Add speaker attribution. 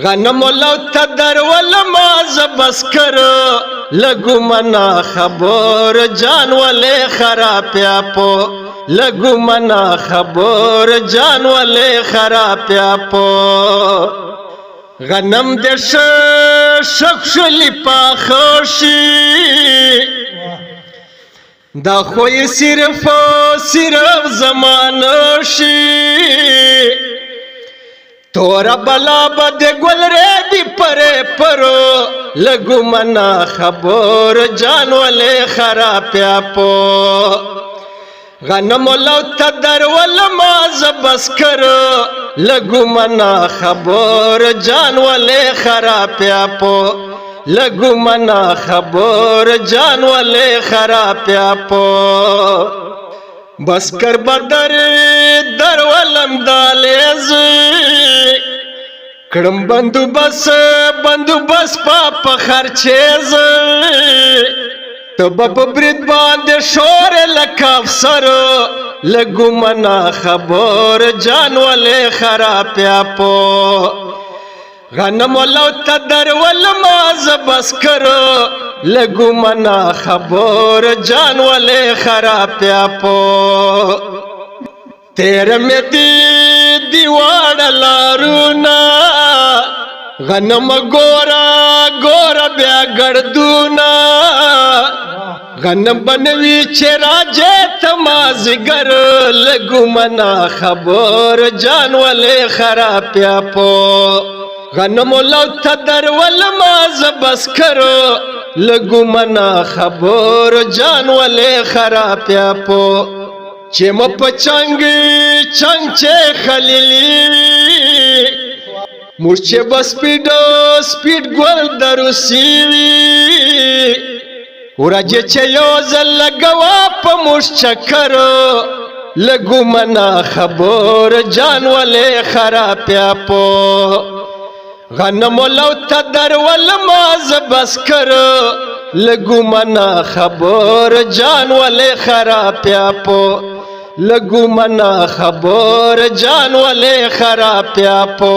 Speaker 1: غنم لو تدر ولما زبسکر لگو منا خبر جان والے خرابیا پو لگو منا خبر جان والے خرابیا پو غنم دش شخشلی پاخوشی دا خوی صرف زمانوشی تورا بلا بد گل ریدی پرے پرو لگو منا خبر جان والے خرابیا پو غنم لو تدر ولما زبسکر لگو منا خبر جان والے خرابیا پو لگو منا خبر جان والے خرابیا پو بسکر بدر در ولم دالیز کڑم بندو بس پاپ خرچیز تو بب برید باند شور لکاف سر لگو منا خبر جان والے خرابیا پو غنم لو تدر ولما زبسکر لگو منا خبر جان والے خرابیا پو تیر میں دیوار لارونا غنم گورا بیا گردونا غنم بنوی چرا جیت مازگر لگو منا خبر جان والے خرابیا پو غنم لو تدر ولما زبسکر لگو منا خبر جان والے خرابیا پو چه مپچنگ چنگ چه خلیلی موش چه سپیڈ گل درو سیوی ورجه چه یوزل لگوا پا موش چکر لگو منا خبر جان والے خرابیا پو غنم لو تدر ولما زبسکر لگو منا خبر جان والے خرابیا پو لگو منا خبر جان والے خرابیا پو